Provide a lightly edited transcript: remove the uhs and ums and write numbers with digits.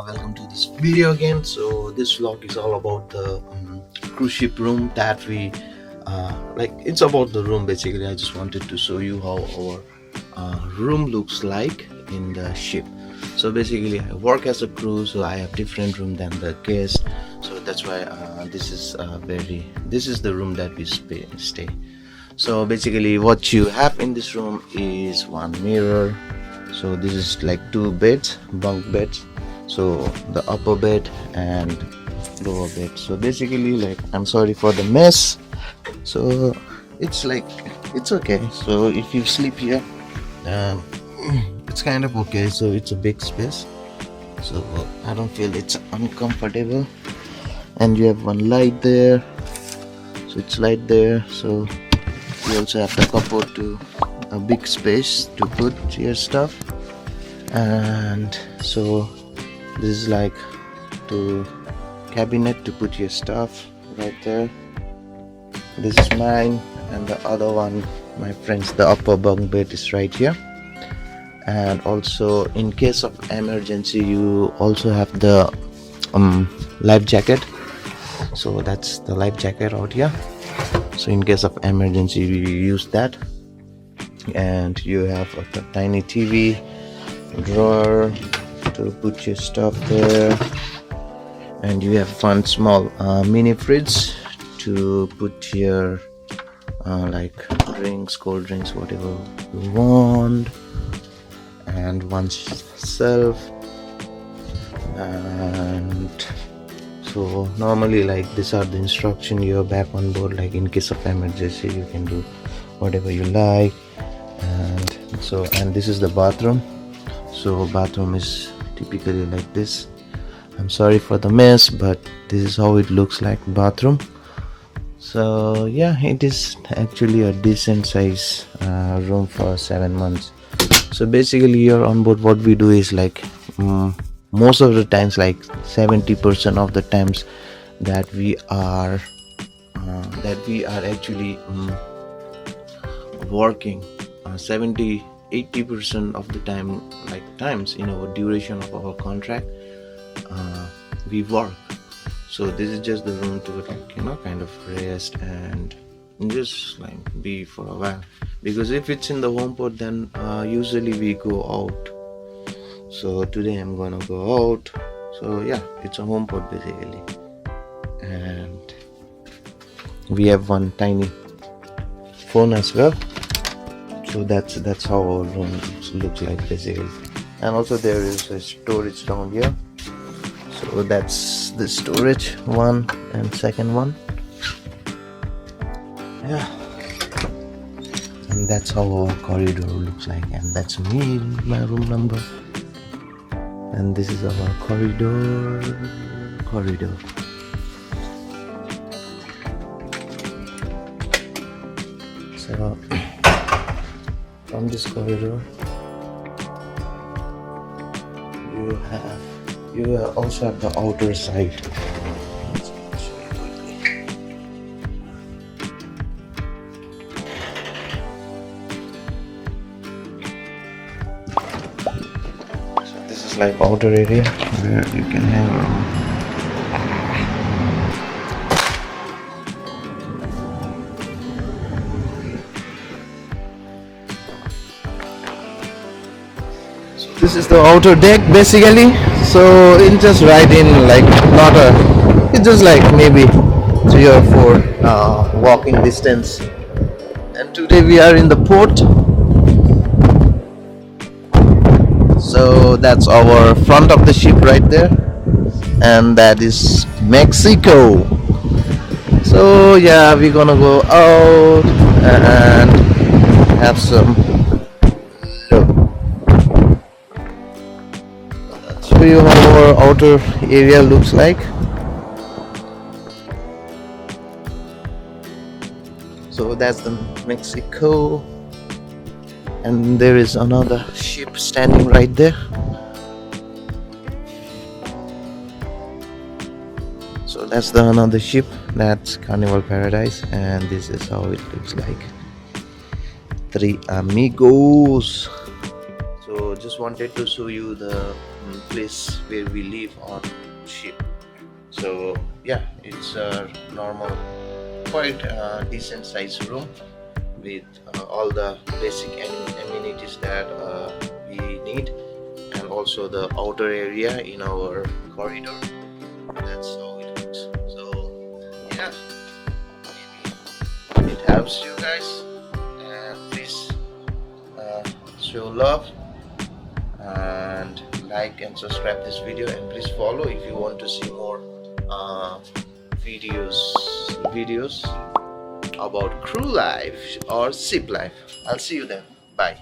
welcome to this video again. So this vlog is all about the cruise ship room that we it's about the room. Basically, I just wanted to show you how our room looks like in the ship. So basically, I work as a crew, so I have different room than the guest. So that's why this is the room that we stay. So basically, what you have in this room is one mirror. So this is like two beds, bunk beds. So the upper bed and lower bed. So basically, like, I'm sorry for the mess. So it's okay. So if you sleep here, it's kind of okay. So it's a big space, so I don't feel it's uncomfortable. And you have one light there, so it's light there. So you also have the cupboard to a big space to put your stuff. And so this is like the cabinet to put your stuff right there. This is mine, and the other one, my friend's, the upper bunk bed is right here. And also, in case of emergency, you also have the life jacket. So that's the life jacket out here. So in case of emergency, we use that. And you have a tiny TV drawer to put your stuff there. And you have one small mini fridge to put your like drinks, cold drinks, whatever you want. And one shelf. And so normally, like, these are the instruction. You're back on board, like in case of emergency you can do whatever you like. And this is the bathroom. So bathroom is typically like this. I'm sorry for the mess, but this is how it looks like, bathroom. So yeah, it is actually a decent size room for 7 months. So basically, here on board, what we do is, like, most of the times, like 70% of the times that we are actually working, 70-80% of the time, like times in our duration of our contract, we work. So this is just the room to, like, kind of rest and just like be for a while. Because if it's in the home port, then usually we go out. So today I'm gonna go out. So yeah, it's a home port basically. And we have one tiny phone as well. So that's how our room looks like basically. And also there is a storage down here. So that's the storage one and second one. Yeah. And that's how our corridor looks like. And that's me, my room number. And this is our corridor. So from this corridor, you also have the outer side. So this is like outer area where you can hang around. This is the outer deck basically. So it's just right in, like, it's just like maybe 3 or 4 walking distance. And today we are in the port. So that's our front of the ship right there, and that is Mexico. So yeah, we're gonna go out and have some. Show you how our outer area looks like. So that's the Mexico, and there is another ship standing right there. So that's the another ship, that's Carnival Paradise, and this is how it looks like. Three amigos. So just just wanted to show you the place where we live on ship. So yeah, it's a normal, quite decent sized room with all the basic amenities that we need, and also the outer area in our corridor. That's how it looks. So yeah, maybe it helps you guys, and please show love and like and subscribe this video, and please follow if you want to see more videos about crew life or ship life. I'll see you then. Bye.